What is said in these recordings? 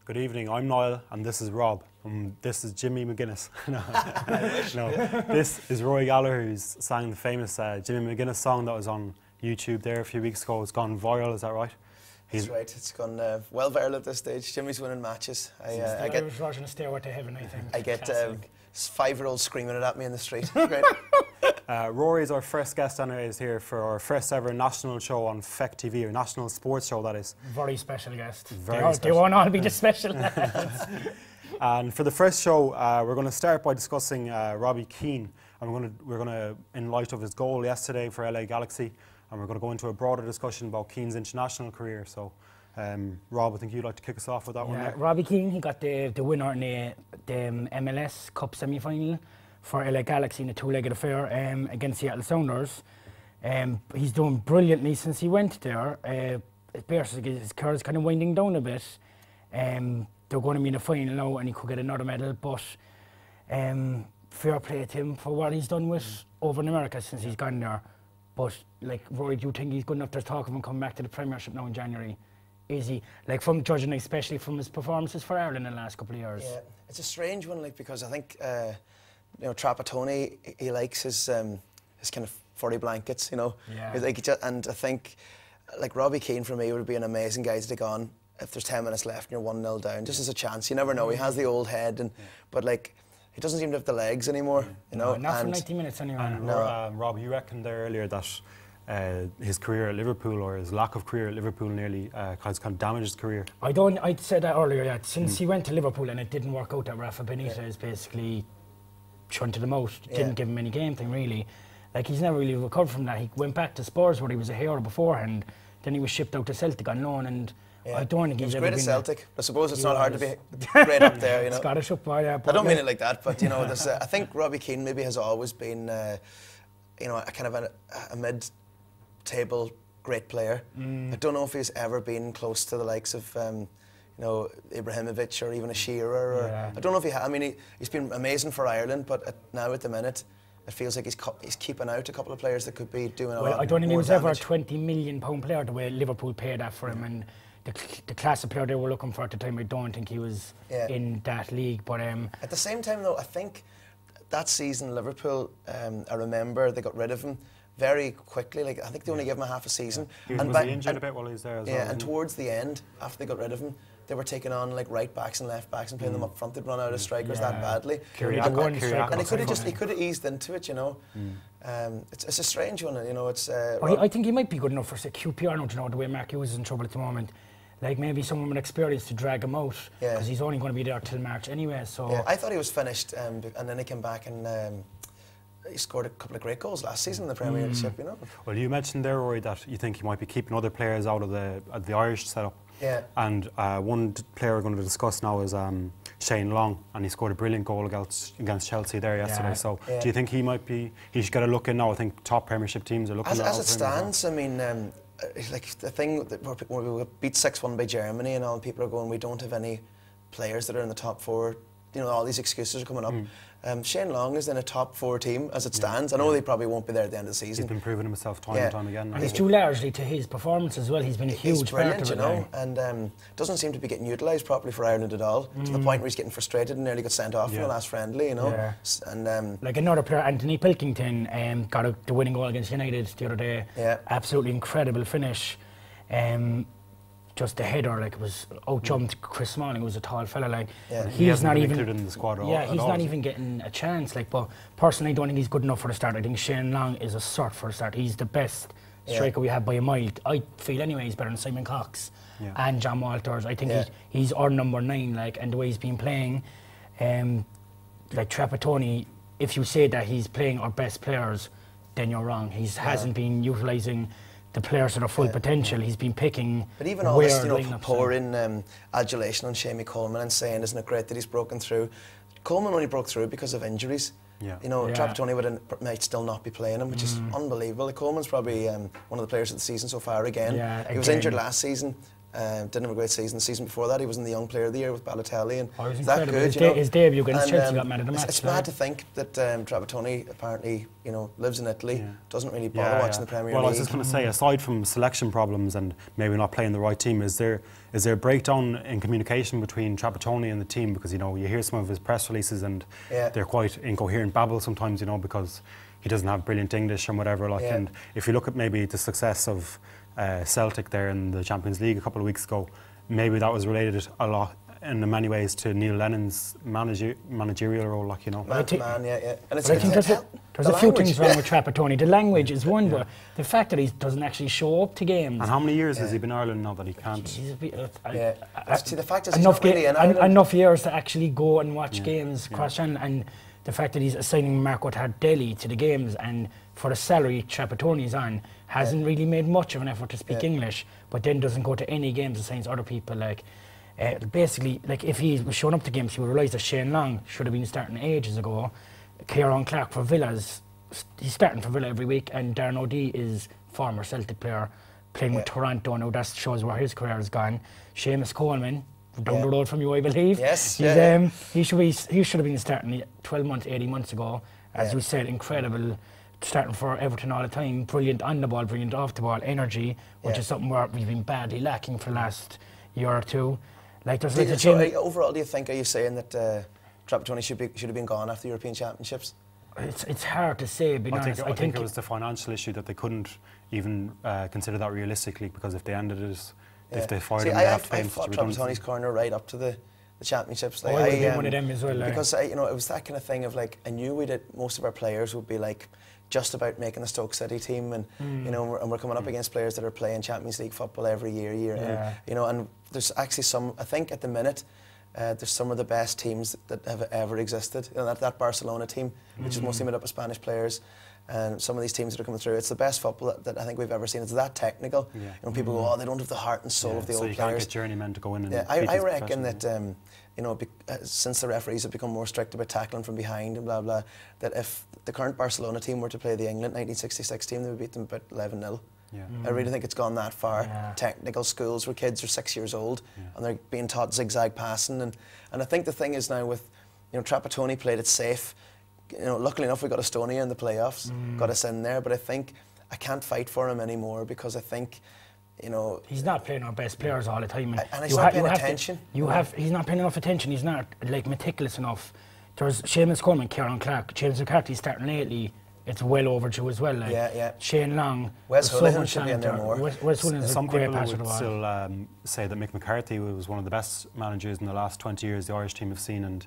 Good evening, I'm Niall and this is Rob. This is Jimmy McGuinness. no, this is Roy Gallagher, who's sang the famous Jimmy McGuinness song that was on YouTube there a few weeks ago. It's gone viral, is that right? That's right, it's gone well viral at this stage. Jimmy's winning matches. I get version of Stairway to Heaven, I think. I get 5-year-olds screaming it at me in the street. Great. Rory is our first guest and is here for our first ever national show on Feck TV, or national sports show that is. Very special guest. They won't all be just special. And for the first show, we're going to start by discussing Robbie Keane, and we're going to, in light of his goal yesterday for LA Galaxy, and we're going to go into a broader discussion about Keane's international career. So, Rob, I think you'd like to kick us off with that one there. Robbie Keane, he got the winner in the MLS Cup semi-final for LA Galaxy in a two-legged affair against Seattle Sounders. He's done brilliantly since he went there. His career is kind of winding down a bit. They're going to be in the final now and he could get another medal, but fair play to him for what he's done with over in America since he's gone there. But, like, Rory, do you think he's good enough? There's talk of him coming back to the Premiership now in January. Is he? Like, from judging, especially from his performances for Ireland in the last couple of years. Yeah, it's a strange one, like, because I think, you know, Trapattoni, he likes his kind of furry blankets, you know. Yeah. Like, and I think, like, Robbie Keane for me would be an amazing guy to take on if there's 10 minutes left and you're 1-0 down, just as a chance. You never know. He has the old head, but, like, he doesn't seem to have the legs anymore, you know. No, not for 90 minutes anyway. And Rob, you reckoned there earlier that his career at Liverpool, or his lack of career at Liverpool, nearly has kind of damaged his career. I said that earlier, yeah. Since he went to Liverpool and it didn't work out, that Rafa Benitez basically shunted him out, didn't give him any game time really. Like, he's never really recovered from that. He went back to Spurs where he was a hero beforehand, then he was shipped out to Celtic on loan, and I don't think he's ever been... He was great at Celtic. I suppose it's not hard to be great up there, you know. Scottish football, yeah. I don't mean it like that, but, you know, there's, I think Robbie Keane maybe has always been, you know, a kind of a mid-table great player. I don't know if he's ever been close to the likes of, you know, Ibrahimovic or even a Shearer. Or, I don't know if he has. I mean, he's been amazing for Ireland, but now at the minute, it feels like he's keeping out a couple of players that could be doing a lot more damage. I don't think he was ever a £20 million player the way Liverpool paid that for him, and the class of player they were looking for at the time, I don't think he was in that league. But at the same time, though, I think that season Liverpool, I remember they got rid of him very quickly. Like, I think they only gave him a half a season. Yeah. Was he injured a bit while he was there as well? Yeah, and towards the end, after they got rid of him, they were taking on like right backs and left backs and playing them up front. They'd run out of strikers that badly. And he could have eased into it, you know. It's a strange one, you know. It's. I think he might be good enough for say QPR now, you know, the way Mark Hughes is in trouble at the moment. Like, maybe someone with experience to drag him out, because he's only going to be there till March anyway. So I thought he was finished, and then he came back and he scored a couple of great goals last season in the Premiership, you know. Well, you mentioned there, Rory, that you think he might be keeping other players out of the Irish setup. Yeah. And one player we're going to discuss now is Shane Long, and he scored a brilliant goal against Chelsea there yesterday. Yeah. So do you think he should get a look in now? I think top Premiership teams are looking at him. As it stands, I mean, like the thing that where we were beat 6-1 by Germany and all, people are going, we don't have any players that are in the top four. You know, all these excuses are coming up. Shane Long is in a top 4 team as it stands. I know they probably won't be there at the end of the season. He's been proving himself time and time again. And it's due largely to his performance as well. He's been a huge part of it, you know, and doesn't seem to be getting utilised properly for Ireland at all, to the point where he's getting frustrated and nearly got sent off in the last friendly, you know. Yeah. And like another player, Anthony Pilkington, got the winning goal against United the other day. Yeah. Absolutely incredible finish. Just the header, like, it was out-jumped Chris Smalling, who was a tall fella, like. Yeah. He's not even included in the squad at all. Yeah, he's not even getting a chance, like. But personally, I don't think he's good enough for the start. I think Shane Long is a cert for the start. He's the best striker we have by a mile. I feel anyway he's better than Simon Cox and John Walters. I think he's our number 9, like, and the way he's been playing, like Trapattoni, if you say that he's playing our best players, then you're wrong. He hasn't been utilising the players at their full potential. He's been picking. But even all this, you know, pouring adulation on Shamie Coleman and saying, isn't it great that he's broken through? Coleman only broke through because of injuries. Yeah. You know, Trapattoni might still not be playing him, which is unbelievable. Like, Coleman's probably one of the players of the season so far again. Yeah, he was injured last season. Didn't have a great season. The season before that, he was in the Young Player of the Year with Balotelli, and he was that incredible. good. His debut against Chelsea got man of the match. It's mad to think that Trapattoni apparently, lives in Italy, doesn't really bother watching the Premier League. Well, I was just going to say, aside from selection problems and maybe not playing the right team, is there a breakdown in communication between Trapattoni and the team? Because you hear some of his press releases and they're quite incoherent babble sometimes, because he doesn't have brilliant English and whatever. And if you look at maybe the success of Celtic there in the Champions League a couple of weeks ago, maybe that was related a lot in many ways to Neil Lennon's managerial role, Man to man, yeah. And I think there's a few things wrong with Trapattoni. The language is one, but the fact that he doesn't actually show up to games. And how many years has he been in Ireland now that he can't? See, the fact is he's not really in Ireland. Enough years to actually go and watch games cross-channel, and the fact that he's assigning Marco Tardelli to the games, and for the salary Trapattoni's on, hasn't really made much of an effort to speak English, but then doesn't go to any games and signs other people. Basically, if he was showing up to games, he would realise that Shane Long should have been starting ages ago. Kieran Clark for Villa's, he's starting for Villa every week, and Darren O'Dea is former Celtic player playing with Toronto. Now that shows where his career has gone. Seamus Coleman, down the road from you, I believe. Yes. He should have been starting 12 months, 18 months ago. As we said, incredible. Starting for Everton all the time, brilliant on the ball, brilliant off the ball, energy, which is something we've been badly lacking for the last year or two. Overall, are you saying that Trapattoni should have been gone after the European Championships? It's hard to say. I think it was the financial issue that they couldn't even consider that realistically, because if they ended it, if they fired him, they have to pay him. I fought Trapattoni's corner right up to the Championships. I would have been one of them as well. Because it was that kind of thing of I knew most of our players would be just about making the Stoke City team, and we're coming up against players that are playing Champions League football every year, and there's actually some. I think at the minute, there's some of the best teams that have ever existed. That Barcelona team, which is mostly made up of Spanish players, and some of these teams that are coming through, it's the best football that I think we've ever seen. It's that technical. People go, they don't have the heart and soul of the old players. So you can't get journeymen to go in and I reckon that since the referees have become more strict about tackling from behind and blah blah, that if the current Barcelona team were to play the England 1966 team, they would beat them about 11-0. I really think it's gone that far. Technical schools where kids are 6 years old and they're being taught zigzag passing, and I think the thing is now with Trapattoni played it safe. Luckily enough we got Estonia in the playoffs, got us in there, but I think I can't fight for him anymore, because I think he's not playing our best players all the time, and he's not paying attention. He's not paying enough attention. He's not meticulous enough. There's Seamus Coleman, Kieran Clark, James McCarthy starting lately. It's well overdue as well. Shane Long, Wes Hoolahan should be in there more. Some people would still say that Mick McCarthy was one of the best managers in the last 20 years the Irish team have seen, and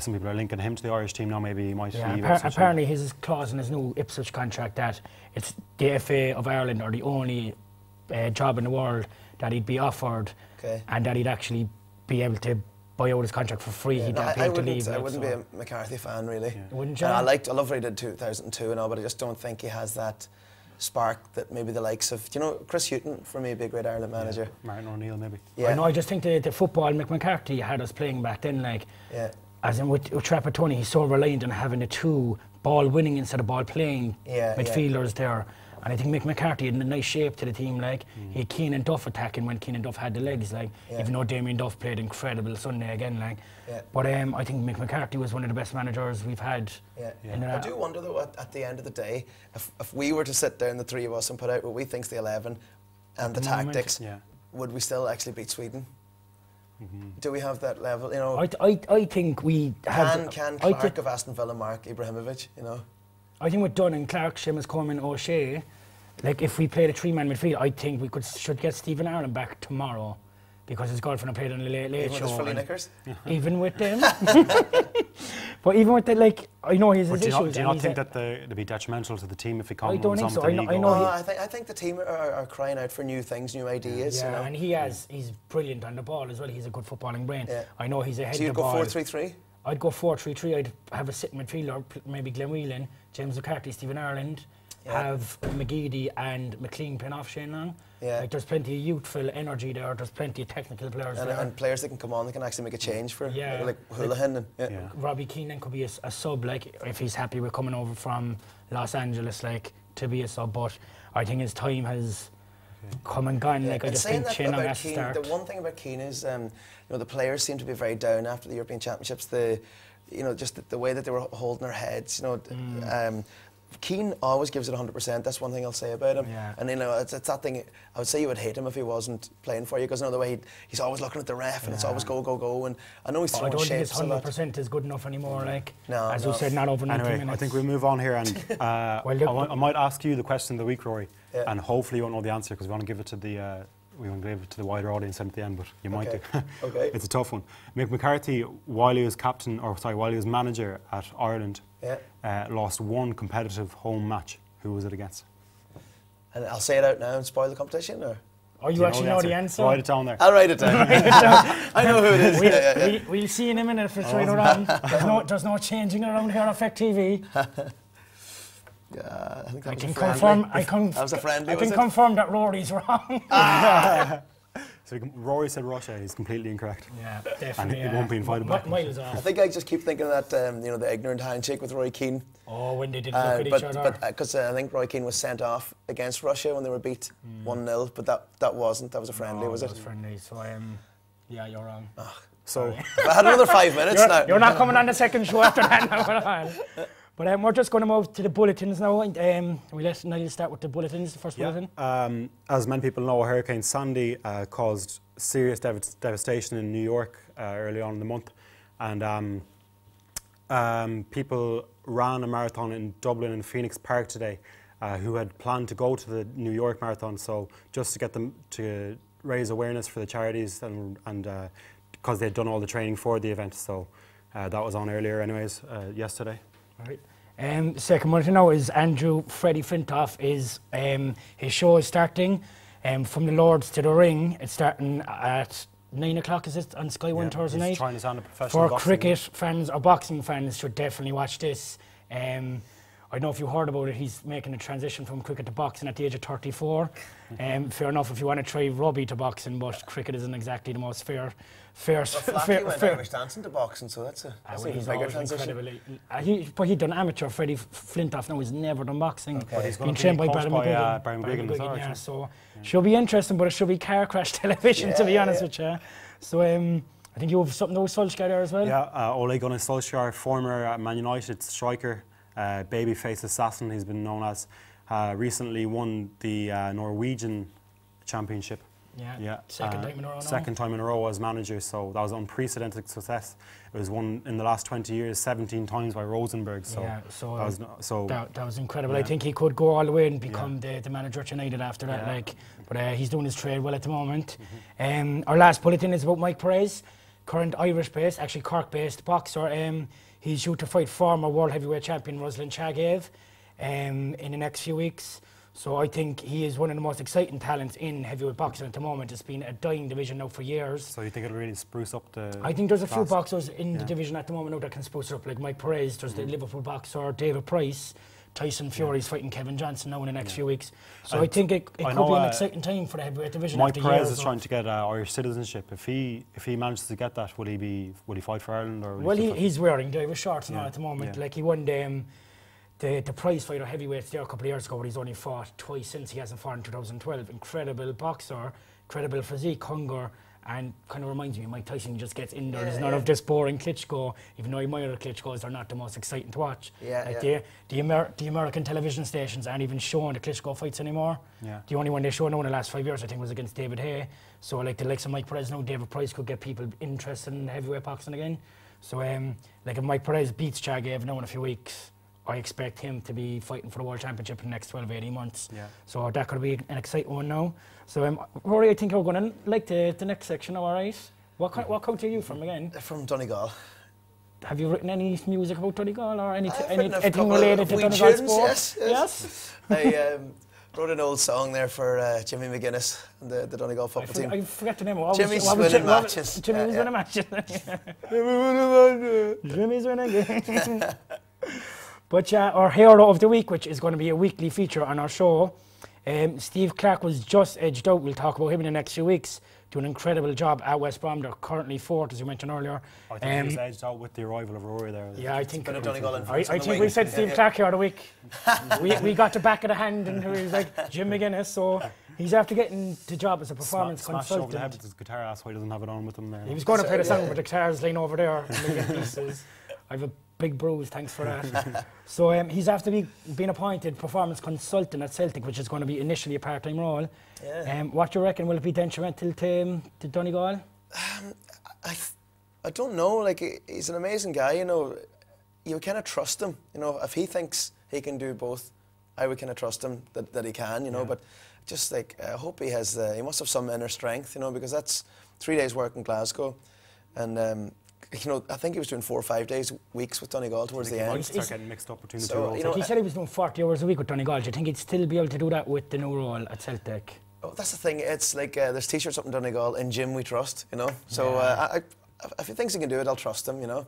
some people are linking him to the Irish team now. Maybe he might leave Ipswich. Apparently his clause in his new Ipswich contract that it's the FA of Ireland are the only job in the world that he'd be offered, and that he'd actually be able to buy out his contract for free. He'd not be able to leave. I wouldn't be a McCarthy fan, really. Wouldn't you? I love what he did 2002 and all, but I just don't think he has that spark that maybe the likes of, Chris Hughton for me would be a great Ireland manager. Martin O'Neill maybe. I just think the football Mick McCarthy had us playing back then, as in with Trapattoni, he's so reliant on having the two ball winning instead of ball playing midfielders there. And I think Mick McCarthy had a nice shape to the team. He had Keane and Duff attacking when Keane and Duff had the legs. Even though Damien Duff played incredible Sunday again. But I think Mick McCarthy was one of the best managers we've had. I do wonder though, at the end of the day, if we were to sit down, the three of us, and put out what we think's the 11 and the tactics, would we still actually beat Sweden? Do we have that level? I think we have. Can Clark of Aston Villa mark Ibrahimovic? I think with Dunn and Clark, Seamus Coleman, O'Shea, if we played a three-man midfield, I think we should get Stephen Ireland back tomorrow, because his girlfriend played on the late show. Even with his fully knickers? Even with them. But even with that, I know his issues. Do you not think that they'd be detrimental to the team if he comes on with the league? I think the team are crying out for new things, new ideas. And he's brilliant on the ball as well. He's a good footballing brain. I know he's ahead of the ball. So you'd go 4-3-3? I'd go 4-3-3. I'd have a sitting midfielder, maybe Glenn Whelan, James McCarthy, Stephen Ireland, have McGeady and McLean playing off Shane Long. There's plenty of youthful energy there. There's plenty of technical players there. And players that can come on, that can actually make a change for, like Hoolahan. Robbie Keane could be a sub, if he's happy with coming over from Los Angeles, to be a sub. But I think his time has come and gone. Like I And just saying think that Chin on about that Keane, start. the one thing about Keane is, the players seem to be very down after the European Championships. Just the way that they were holding their heads. Keane always gives it 100%. That's one thing I'll say about him. Yeah. And it's that thing. I would say you would hate him if he wasn't playing for you, because the way he's always looking at the ref, and it's always go, go, go. And I know he's I throwing don't think his shapes a lot. 100% is good enough anymore. Like No, as no. you said, not over 90 Anyway, minutes. I think we'll move on here, and I might ask you the question of the week, Rory, Yeah. and hopefully you won't know the answer because we want to give it to the wider audience at the end, but you might do. Okay. It's a tough one. Mick McCarthy, while he was while he was manager at Ireland, lost one competitive home match. Who was it against? And I'll say it out now and spoil the competition, or? Oh, you actually know the answer? Write it down there. I'll write it down. I know who it is. We'll see in a minute if it's right or wrong. There's no changing around here on Feck TV. Yeah, I think that I was can a friendly. confirm. That was a friendly, I was can it? confirm that Rory's wrong. So Rory said Russia. He's completely incorrect. Yeah, And definitely. it won't be invited back. Miles I off. think I just keep thinking of that, the ignorant handshake with Roy Keane. Oh, when they did look at each other. But because I think Roy Keane was sent off against Russia when they were beat 1-0, but that was a friendly, was it? That was friendly. So yeah, you're wrong. So If I had another 5 minutes now. You're not coming on the second show after that now. But we're just going to move to the bulletins now. We let Niall start with the bulletins, the first bulletin. As many people know, Hurricane Sandy caused serious devastation in New York early on in the month, and people ran a marathon in Dublin and Phoenix Park today who had planned to go to the New York Marathon, so just to get them to raise awareness for the charities and because they'd done all the training for the event, so that was on earlier anyways, yesterday. Right. The second one to know is Andrew Freddie Flintoff is his show is starting from the Lords to the Ring. It's starting at 9 o'clock, is it, on Sky One Thursday night? Trying to sound a professional For cricket fans or boxing fans should definitely watch this. I don't know if you heard about it, he's making a transition from cricket to boxing at the age of 34. Fair enough if you want to try rugby to boxing, but cricket isn't exactly the most fair. Flacky went Irish dancing to boxing, so that's an even bigger transition. But he'd done amateur. Freddie Flintoff now he's never done boxing. Okay. But he's going Been to be trained by coached Barry by McGuigan. McGuigan, Yeah, so should be interesting, but it should be car crash television, to be honest with you. So I think you have something to do with Solskjaer there as well. Yeah, Ole Gunnar Solskjaer, former Man United striker, babyface assassin he's been known as, recently won the Norwegian Championship. Yeah. Second time in a row now. Second time in a row as manager, so that was unprecedented success. It was won in the last 20 years 17 times by Rosenberg, so, Yeah, that was incredible. Yeah. I think he could go all the way and become the manager at United after that. But he's doing his trade well at the moment. Our last bulletin is about Mike Perez, current Irish-based, actually Cork-based boxer. He's due to fight former world heavyweight champion Ruslan Chagayev in the next few weeks. So I think he is one of the most exciting talents in heavyweight boxing at the moment. It's been a dying division now for years. So you think it'll really spruce up the... I think there's a few boxers in the division at the moment now that can spruce it up, like Mike Perez, there's the Liverpool boxer, David Price, Tyson Fury's fighting Kevin Johnson now in the next few weeks. So I think it could be an exciting time for the heavyweight division. Mike Perez is trying to get Irish citizenship. If he manages to get that, will he fight for Ireland? Or well, he's wearing the Irish shorts now at the moment. Yeah. Like he won the prize fighter heavyweights there a couple of years ago, but he's only fought twice since. He hasn't fought in 2012. Incredible boxer, incredible physique, hunger, and kind of reminds me of Mike Tyson. He just gets in there. There's none of this boring Klitschko, even though I admire Klitschko's, they're not the most exciting to watch. The American television stations aren't even showing the Klitschko fights anymore. Yeah. The only one they show now in the last 5 years, I think, was against David Hay. So like the likes of Mike Perez now, David Price could get people interested in heavyweight boxing again. So like if Mike Perez beats Chagayev now in a few weeks, I expect him to be fighting for the World Championship in the next 12-18 months. Yeah. So that could be an exciting one now. So Rory, I think we're going to like the next section now, all right? What country are you from again? From Donegal. Have you written any music about Donegal or anything couple related of to wee Donegal tunes, sport? Yes. I wrote an old song there for Jimmy McGuinness and the Donegal football team. I forget the name. Jimmy's winning matches. Jimmy's winning matches. Jimmy's winning. But our hero of the week, which is going to be a weekly feature on our show, Steve Clark was just edged out. We'll talk about him in the next few weeks. Doing an incredible job at West Brom. They're currently fourth, as you mentioned earlier. I think he's edged out with the arrival of Rory there. Yeah, I think. I think we said Steve Clark here the week. we got the back of the hand, and he was like Jim McGuinness. So He's after getting the job as a performance Smashed over the head consultant. with his guitar, that's why he doesn't have it on with him there. He was going to play the song, but the guitar's laying over there. A million pieces. I have a big bruise, thanks for that. So he's after being appointed performance consultant at Celtic, which is going to be initially a part-time role. Yeah. What do you reckon, will it be detrimental to Donegal? I don't know. Like, he's an amazing guy. You know, you kind of trust him. You know, if he thinks he can do both, I would kind of trust him that he can. You know, but just like I hope he has. He must have some inner strength. You know, because that's 3 days work in Glasgow, and. You know, I think he was doing 4 or 5 days weeks with Donegal towards the end. He start getting mixed up between the two So, roles. you know, He said he was doing 40 hours a week with Donegal. Do you think he'd still be able to do that with the new role at Celtic? Oh, that's the thing. It's like there's T-shirts up in Donegal. In gym we trust. You know. So if he thinks he can do it, I'll trust him. You know.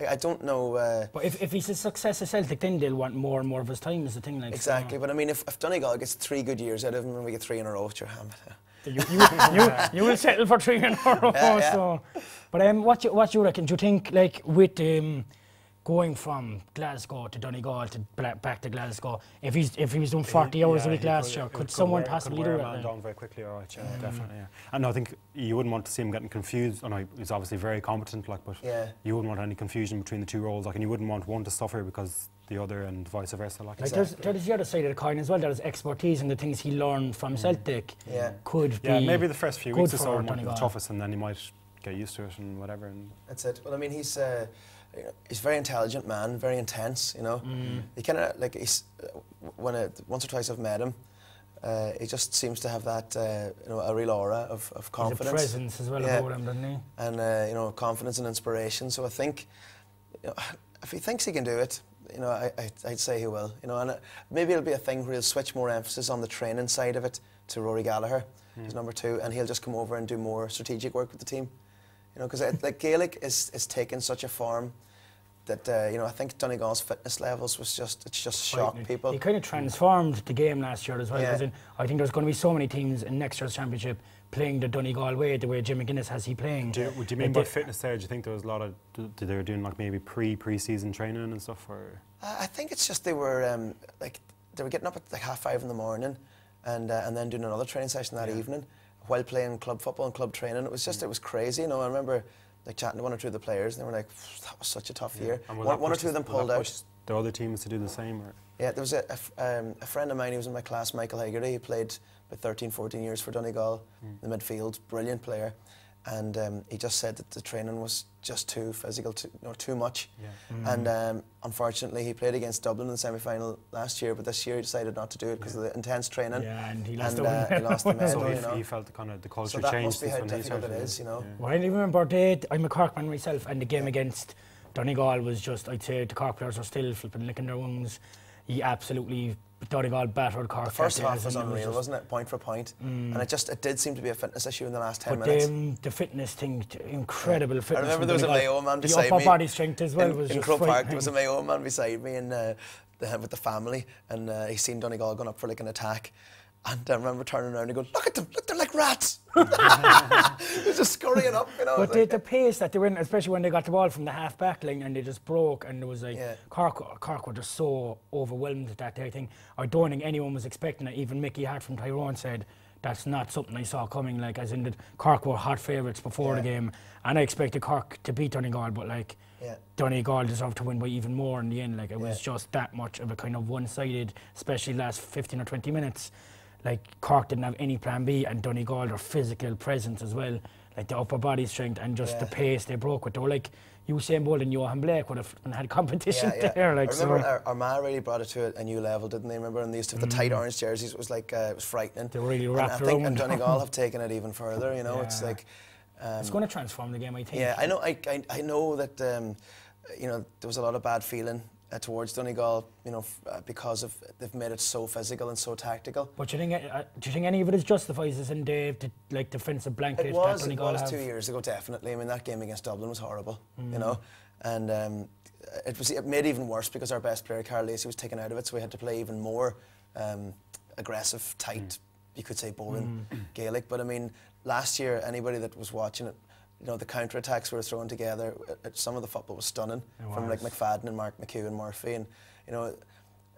I don't know. But if he's a success at Celtic, then they'll want more and more of his time. Is the thing, like Exactly. But I mean, if Donegal gets 3 good years out of him and we get 3 in a row, you're hammered. You will settle for 3 in a row. Yeah. So. But what you reckon? Do you think, like, with going from Glasgow to Donegal to back to Glasgow, if he was doing 40 hours a week last year, could someone possibly do that? Down very quickly, all right, definitely. Yeah. And I think you wouldn't want to see him getting confused. I know he's obviously very competent, like, but you wouldn't want any confusion between the two roles, like, and you wouldn't want one to suffer because the other, and vice versa. Like, there's the other side of the coin as well. There's expertise and the things he learned from Celtic. Could be. Yeah, maybe the first few weeks or so might be the Donegal. toughest, and then he might get used to it and whatever. And That's it. Well, I mean, he's a very intelligent man, very intense. You know, he kind of like once or twice I've met him, he just seems to have that a real aura of confidence. He's a presence as well about him, doesn't he? And confidence and inspiration. So I think if he thinks he can do it, I'd say he will. You know, and maybe it'll be a thing where he'll switch more emphasis on the training side of it to Rory Gallagher, who's number 2, and he'll just come over and do more strategic work with the team. You know, because like Gaelic is taking such a form that I think Donegal's fitness levels was just shocked people. He kind of transformed the game last year as well. Yeah. I think there's going to be so many teams in next year's championship playing the Donegal way, the way Jim McGuinness has he playing. do you mean by fitness there? Do you think there was a lot of they were doing like maybe pre-season training and stuff, or? I think it's just they were getting up at like 5:30 in the morning, and then doing another training session that evening while playing club football and club training. It was just it was crazy. You know, I remember like chatting to 1 or 2 of the players, and they were like, "That was such a tough year." One or two of them pulled out. The other teams to do the same, or? Yeah, there was a friend of mine. He was in my class, Michael Haggerty. He played about 13, 14 years for Donegal in the midfield. Brilliant player. And he just said that the training was just too physical, too much. Yeah. And unfortunately, he played against Dublin in the semi-final last year, but this year he decided not to do it because of the intense training. Yeah, and he lost the medal. So he felt the culture so that changed. Must be how difficult it is, you know. Yeah. Well, I remember I'm a Cork man myself, and the game against Donegal was just, I'd say the Cork players are still flipping licking their wounds. He absolutely Donegal battered Cork. The first half was unreal, wasn't it? Point for point. And it did seem to be a fitness issue in the last 10 minutes. The fitness thing, incredible fitness. I remember there was a Mayo man beside me. The upper body strength as well was in just Croke Park, frightening. there was a Mayo man beside me and with the family, and he seen Donegal going up for like an attack. And I remember turning around and going, look at them, look, they're like rats. They're just scurrying up, you know. But the pace that they were in, especially when they got the ball from the half-back line and they just broke, and it was like, Cork were just so overwhelmed that day. I don't think anyone was expecting it. Even Mickey Hart from Tyrone said, that's not something I saw coming, like, as in that Cork were hot favourites before the game, and I expected Cork to beat Donegal, but like, Donegal deserved to win by even more in the end. Like, it was just that much of a kind of one-sided, especially last 15 or 20 minutes. Like, Cork didn't have any plan B, and Donegal, their physical presence as well, like the upper body strength and just the pace they broke with. They were like Usain Bolt and Johan Blake would have had competition there. Like, I remember Armagh really brought it to a new level, didn't they? Remember, and they used to have the tight orange jerseys. It was like it was frightening. They really wrapped around. And Donegal have taken it even further. You know, it's like it's going to transform the game, I think. Yeah, I know. I know that there was a lot of bad feeling towards Donegal, because of they've made it so physical and so tactical. But do you think any of it is justified as in the defensive blanket it that Donegal was have? 2 years ago, definitely. I mean, that game against Dublin was horrible, you know, and it made it even worse because our best player, Carl Lacey, was taken out of it, so we had to play even more aggressive, tight, you could say boring Gaelic. But I mean, last year, anybody that was watching it, the counter-attacks we were throwing together, some of the football was stunning from like McFadden and Mark McHugh and Murphy, and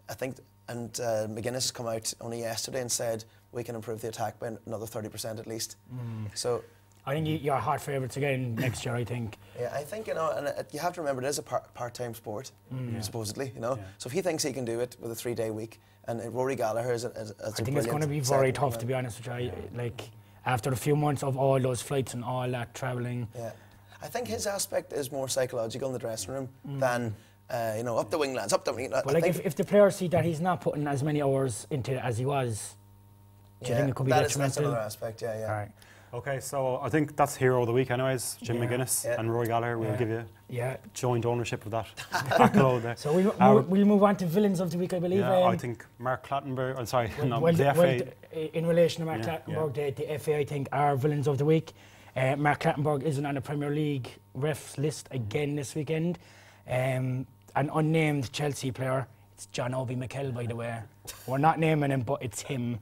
I think and McGuinness has come out only yesterday and said we can improve the attack by another 30% at least. So I think you're hot favourites again next year, I think. yeah, I think, you know, and you have to remember it is a part-time sport, supposedly, you know. Yeah. So if he thinks he can do it with a 3-day week, and Rory Gallagher is a I think it's going to be very tough, to be honest with you. Like, after a few months of all those flights and all that travelling. Yeah, I think his aspect is more psychological in the dressing room than, you know, up the wing, lads, up the wing. But like, if the players see that he's not putting as many hours into it as he was, do you think it could be that's detrimental? another aspect, yeah. All right. Okay, so I think that's hero of the week anyways, Jim McGuinness and Rory Gallagher. We'll give you joint ownership of that backload there. So we'll move on to villains of the week, I believe. Yeah, I think Mark Clattenburg, the FA. In relation to Mark Clattenburg, the FA, I think, are villains of the week. Mark Clattenburg isn't on the Premier League refs list again this weekend. An unnamed Chelsea player, it's John Obi Mikel, by the way. We're not naming him, but it's him.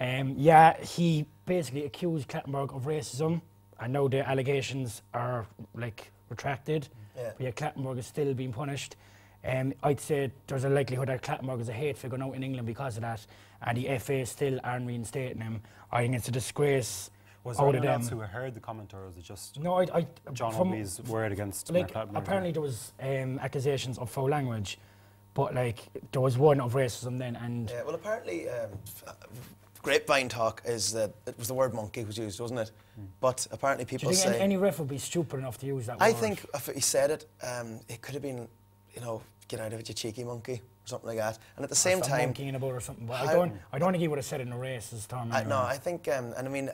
He basically accused Clattenburg of racism, and now the allegations are like retracted. But yeah, Clattenburg is still being punished. I'd say there's a likelihood that Clattenburg is a hate figure now in England because of that, and the FA still aren't reinstating him. I think it's a disgrace. Was there anyone else who heard the comment, or was it just John Obi's word against Mark Clattenburg? Apparently there was accusations of foul language, but like there was one of racism then, and yeah, well, apparently grapevine talk is that it was the word monkey was used, wasn't it? But apparently people do you think say any ref would be stupid enough to use that word? I think if he said it, it could have been, you know, get out of it, you cheeky monkey, or something like that. And at the same time, monkeying about or something. But I don't think he would have said it in a racist term. No, I think, and I mean,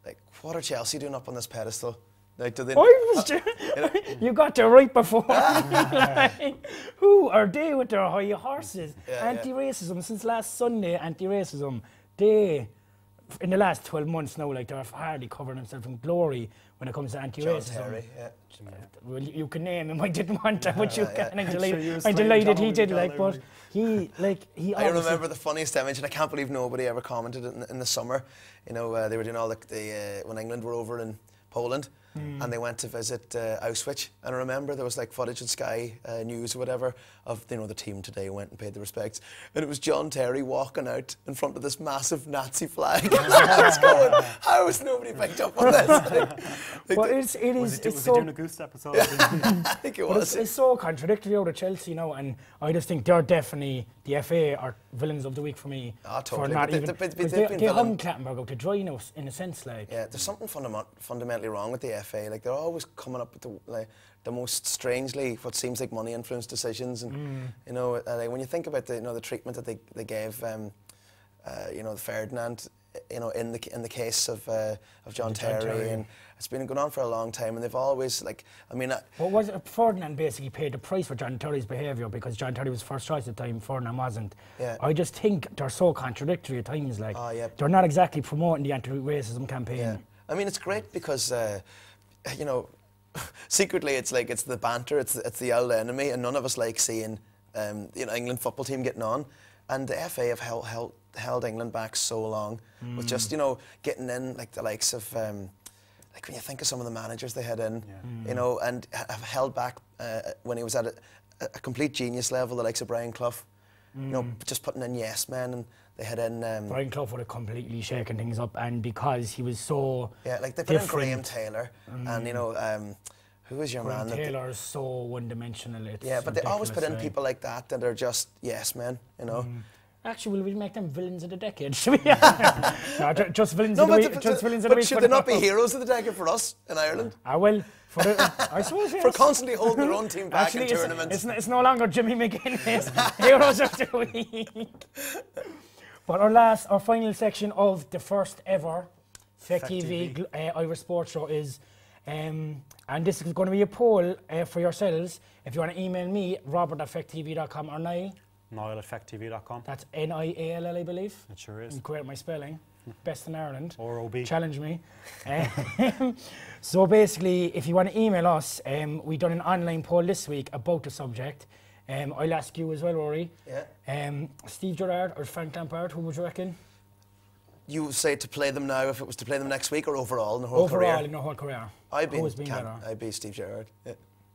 like, what are Chelsea doing up on this pedestal? Like, do they? You got there right before. Like, who are they with their high horses? Anti-racism since last Sunday. Anti-racism. They, in the last 12 months now, like they're hardly covering themselves in glory when it comes to anti-racism. John Terry, Well, you can name him. I didn't want to, but you can. I'm delighted he did. Like, but he. I remember the funniest image, and I can't believe nobody ever commented in the summer. You know, they were doing all the when England were over in Poland. And they went to visit Auschwitz, and I remember there was like footage in Sky News or whatever of, you know, the team today went and paid the respects, and it was John Terry walking out in front of this massive Nazi flag. I was going, how has nobody picked up on this? But it is Was so. he doing a goose episode? I think it was. It's so contradictory out of Chelsea, you know, and I just think they're definitely the FA are villains of the week for me. Totally. For not they hung Clattenburg out to dry now, in a sense, like. Yeah, there's something fundamentally wrong with the FA. Like, they're always coming up with the most strangely, what seems like money-influenced decisions, and you know, like, when you think about the treatment that they gave, you know, Ferdinand, you know, in the case of John Terry, and it's been going on for a long time, and they've always, like, I mean, well, was it Ferdinand basically paid the price for John Terry's behaviour because John Terry was first choice at the time, Ferdinand wasn't. Yeah. I just think they're so contradictory at times. Like, yeah. they're not exactly promoting the anti-racism campaign. Yeah. I mean, it's great because, you know, secretly it's like it's the banter, it's the old enemy, and none of us like seeing, you know, England football team getting on, and the FA have held England back so long with just, you know, getting in like the likes of. Like when you think of some of the managers they had in, you know, and have held back when he was at a complete genius level, the likes of Brian Clough, you know, just putting in yes men, and they had in Brian Clough would have completely shaken things up, and because he was so like they put in Graham Taylor, and you know, who was your Graham man? Taylor is so one-dimensional. But they always put in people like that are just yes men, you know. Actually, will we make them villains of the decade? No, just villains of the week. Just villains of the week. But should they not be heroes of the decade for us in Ireland? Well, I suppose yes. For constantly holding their own team back in tournaments. It's no longer Jimmy McGuinness, heroes of the week. But our final section of the first ever Feck TV Irish Sports Show is, and this is going to be a poll for yourselves. If you want to email me, robert@fecktv.com, or Niall@fecktv.com. That's Niall, I believe. It sure is. I'm great at my spelling. Best in Ireland. Or OB. Challenge me. So basically, if you want to email us, we done an online poll this week about the subject. I'll ask you as well, Rory. Yeah. Steve Gerrard or Frank Lampard, who would you reckon? You say to play them now, if it was to play them next week, or overall in the whole career? Overall in the whole career. I'd be Steve Gerrard. Yeah.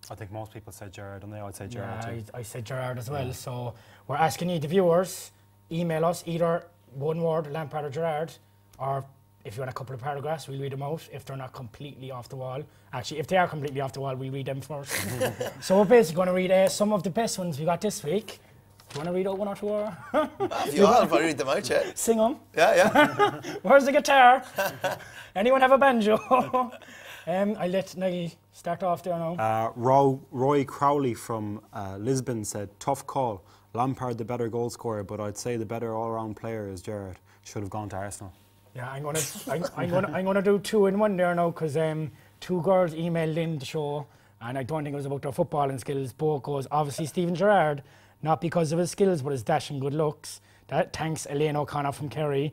I think most people say Gerrard, and I'd say Gerrard too. I said Gerrard as well. So we're asking you, the viewers, email us either one word, Lampard or Gerrard, or if you want a couple of paragraphs, we'll read them out if they're not completely off the wall. Actually, if they are completely off the wall, we'll read them first. So we're basically going to read some of the best ones we got this week. Do you want to read out one or two? Or? If you want, I'll probably read them out, yeah. Sing them. Yeah. Where's the guitar? Anyone have a banjo? I'll let Niall start off there now. Roy Crowley from Lisbon said, tough call. Lampard the better goal scorer, but I'd say the better all-round player is Gerrard. Should have gone to Arsenal. Yeah, I'm gonna do two in one there now because two girls emailed in the show, and I don't think it was about their footballing skills. Both goes obviously Steven Gerrard, not because of his skills but his dashing good looks. Thanks Elaine O'Connor from Kerry,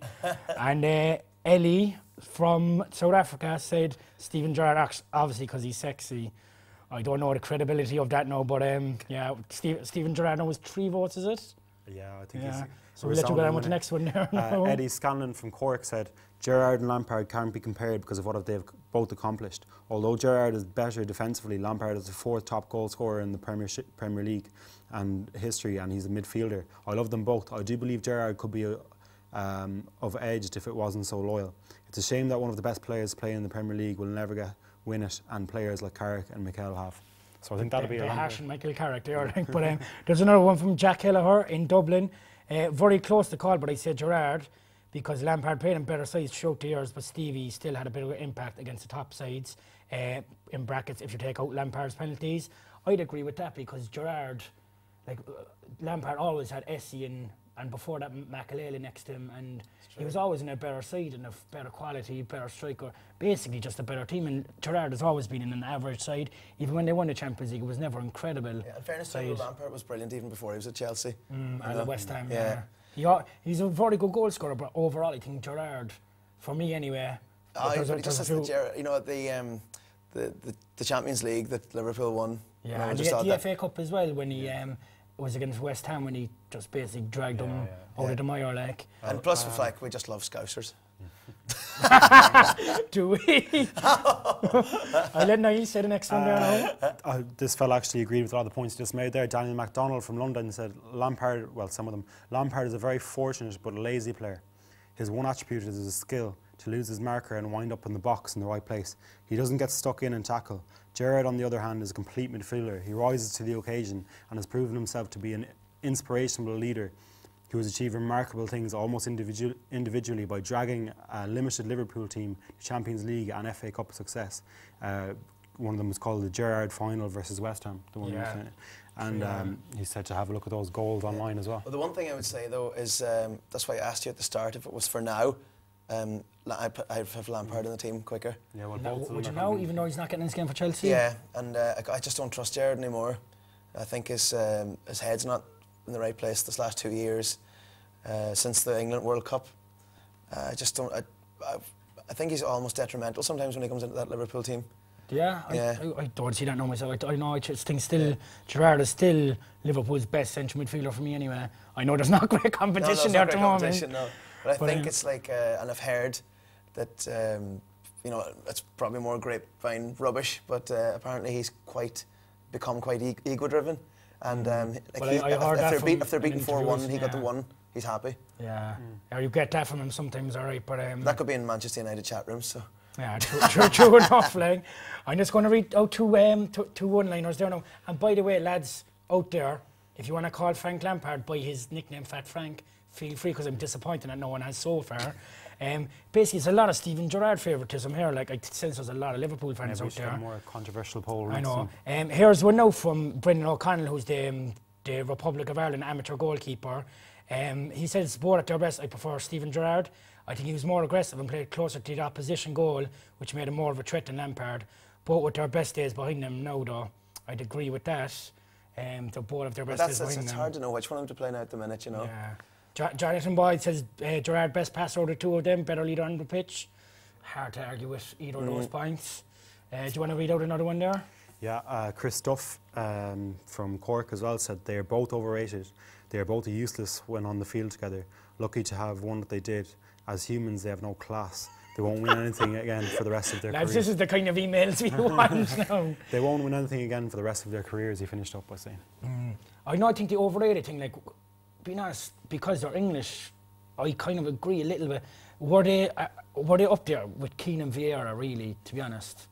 and Ellie from South Africa said Steven Gerrard obviously because he's sexy. I don't know the credibility of that now, but yeah, Steven Gerrard now was 3 votes, is it? Yeah, I think he's. So we'll let you get on with the next one there. Eddie Scanlon from Cork said, Gerrard and Lampard can't be compared because of what they've both accomplished. Although Gerrard is better defensively, Lampard is the 4th top goal scorer in the Premier League and history, and he's a midfielder. I love them both. I do believe Gerrard could be of edged if it wasn't so loyal. It's a shame that one of the best players playing in the Premier League will never win it, and players like Carrick and Mikel have. So I think that'll be a harsh and Michael Carrick there, I think. But there's another one from Jack Kelleher in Dublin. Very close to call, but I said Gerrard because Lampard played in better sides throughout the years, but Stevie still had a bit of an impact against the top sides. In brackets, if you take out Lampard's penalties, I'd agree with that because Gerrard, Lampard always had Essie and before that Makelele next to him, and he was always in a better side and a better quality, better striker, basically just a better team. And Gerrard has always been in an average side. Even when they won the Champions League, it was never incredible. Yeah, in fairness to him, Lampard was brilliant even before he was at Chelsea. And at West Ham, he's a very good goal scorer, but overall I think Gerrard, for me anyway. The Champions League that Liverpool won. Yeah, and the FA Cup as well when he was against West Ham when he just basically dragged them out of the mire like. And plus with Feck, we just love Scousers. Do we? I'll let Niall say the next one there now. This fella actually agreed with a lot of the points you just made there. Daniel MacDonald from London said Lampard, well some of them, Lampard is a very fortunate but lazy player. His one attribute is his skill to lose his marker and wind up in the box in the right place. He doesn't get stuck in and tackle. Gerrard, on the other hand, is a complete midfielder. He rises to the occasion and has proven himself to be an inspirational leader who has achieved remarkable things almost individually by dragging a limited Liverpool team to Champions League and FA Cup success. One of them was called the Gerrard final versus West Ham. The one and he said to have a look at those goals online as well. Well, the one thing I would say though is that's why I asked you at the start if it was for now. I'd have Lampard in the team quicker. Yeah, well, would you know, even though he's not getting this game for Chelsea? Yeah, and I just don't trust Gerrard anymore. I think his head's not in the right place this last 2 years since the England World Cup. I just don't. I think he's almost detrimental sometimes when he comes into that Liverpool team. Yeah, I don't see that now myself. I know I just think Gerrard is still Liverpool's best central midfielder for me anyway. I know there's not great competition there at the moment. No. But I think it's like, and I've heard that, it's probably more grapevine rubbish, but apparently he's become quite ego-driven. And if they're beaten 4-1, he got the 1, he's happy. Yeah, or you get that from him sometimes, all right, but... that could be in Manchester United chat rooms, so... Yeah, true enough, like. I'm just going to read out two one-liners there now. And by the way, lads out there, if you want to call Frank Lampard by his nickname, Fat Frank, feel free, because I'm disappointed that no one has so far. Basically, it's a lot of Steven Gerrard favouritism here. Like, I sense there's a lot of Liverpool fans out there. A more controversial poll. I know. Here's one now from Brendan O'Connell, who's the Republic of Ireland amateur goalkeeper. He says, both at their best, I prefer Steven Gerrard. I think he was more aggressive and played closer to the opposition goal, which made him more of a threat than Lampard. Both with their best days behind them now, though. I'd agree with that. They're both of their best days behind them. It's hard to know which one of them to play now at the minute, you know. Yeah. Jonathan Boyd says Gerrard best passer out of the two of them, better leader on the pitch. Hard to argue with either of those points. Do you want to read out another one there? Yeah, Chris Duff from Cork as well said they are both overrated. They are both useless when on the field together. Lucky to have one that they did. As humans, they have no class. They won't win anything again for the rest of their careers. This is the kind of emails we want now. They won't win anything again for the rest of their careers, he finished up by saying. I think the overrated thing, like, being honest, because they're English, I kind of agree a little bit. Were they up there with Keane and Vieira, really, to be honest?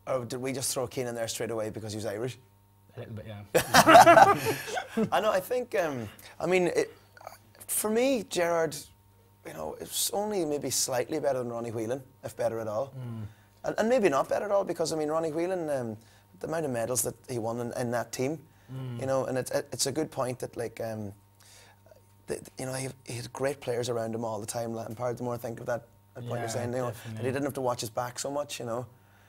Or did we just throw Keane in there straight away because he was Irish? A little bit, yeah. I know, I think, I mean, for me, Gerrard, you know, it's only maybe slightly better than Ronnie Whelan, if better at all. And maybe not better at all, because, I mean, Ronnie Whelan, the amount of medals that he won in that team, you know, and it's a good point that, like, you know, he had great players around him all the time. Lampard, the more I think of that point you're saying, you know, that he didn't have to watch his back so much, you know.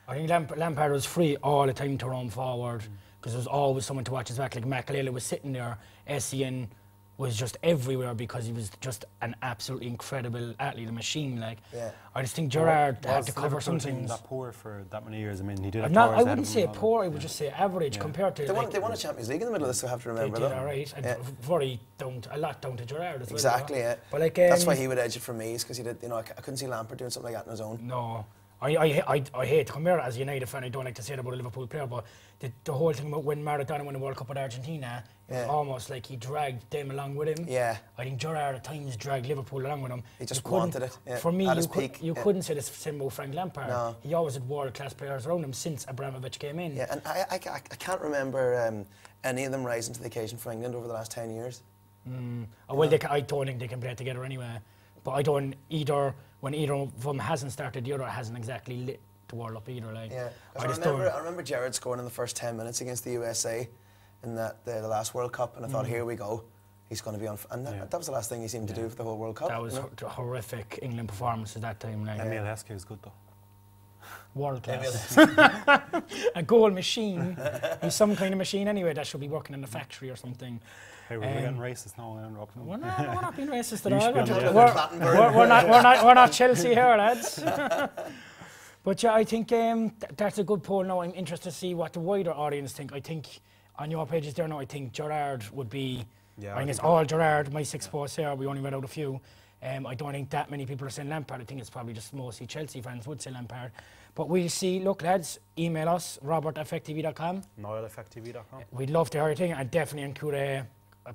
I think Lampard was free all the time to run forward because there was always someone to watch his back. Like Makalele was sitting there, Essien was just everywhere because he was just an absolutely incredible athlete, a machine. Like, I just think Gerrard had to cover some things. That poor for that many years. I mean, he did have I wouldn't say poor. I would just say average compared to. They won a Champions League in the middle of this. I have to remember. They did all right, and a lot down to Gerrard as well. Exactly. Yeah. But like, that's why he would edge it for me, is because he did. You know, I couldn't see Lampard doing something like that on his own. No. I hate to come here as a United fan. I don't like to say that about a Liverpool player, but the whole thing about when Maradona won the World Cup with Argentina, it was almost like he dragged them along with him. Yeah. I think Gerrard at times dragged Liverpool along with him. He just wanted it. Yeah. For me, you couldn't say the same about Frank Lampard. No. He always had world-class players around him since Abramovich came in. Yeah, and I can't remember any of them rising to the occasion for England over the last 10 years. Well, I don't think they can play together anyway. But I don't either. When either of them hasn't started, the other hasn't exactly lit the world up either. Like, yeah, I remember Gerrard scoring in the first 10 minutes against the USA in the last World Cup, and I thought, here we go, he's going to be on. And that was the last thing he seemed to do for the whole World Cup. That was a horrific England performance at that time. Like, Emile Heskey was good though. World class. A goal machine. He's some kind of machine anyway that should be working in a factory or something. Hey, we're getting racist now. We're not being racist at all. We're not Chelsea here, lads. But yeah, I think that's a good poll now. I'm interested to see what the wider audience think. I think on your pages there now, I think Gerrard would be. Yeah, I think it's all Gerrard. My 6 posts here, we only read out a few. I don't think that many people are saying Lampard. I think it's probably just mostly Chelsea fans would say Lampard. But we'll see. Look, lads, email us, robert@fecktv.com. Niall@fecktv.com. We'd love to hear your thing and definitely include a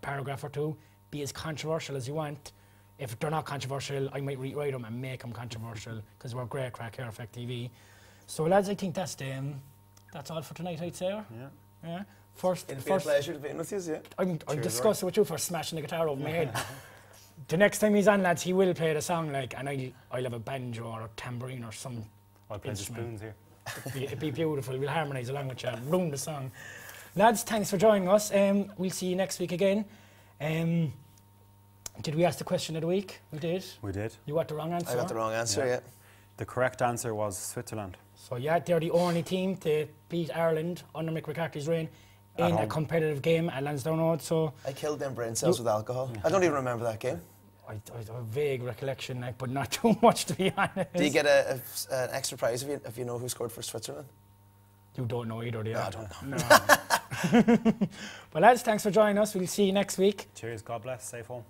paragraph or two. Be as controversial as you want. If they're not controversial, I might rewrite them and make them controversial because we're great crack here at Feck TV. So, lads, I think that's all for tonight, I'd say. Yeah. It's been a pleasure to be in with you. Yeah. I'm disgusted with you for smashing the guitar over my head. The next time he's on, lads, he will play the song, like, and I'll have a banjo or a tambourine or some I'll play the spoons here. It'd be beautiful. We'll harmonise along with you and ruin the song. Lads, thanks for joining us. We'll see you next week again. Did we ask the question of the week? We did. We did. You got the wrong answer? I got the wrong answer, yeah. The correct answer was Switzerland. So, yeah, they're the only team to beat Ireland under Mick McCarthy's reign in a competitive game at Lansdowne Road. So I killed them brain cells with alcohol. I don't even remember that game. I have a vague recollection, like, but not too much, to be honest. Do you get an extra prize if you know who scored for Switzerland? You don't know either, do you? No, I don't know. No. Well, lads, thanks for joining us. We'll see you next week. Cheers. God bless. Safe home.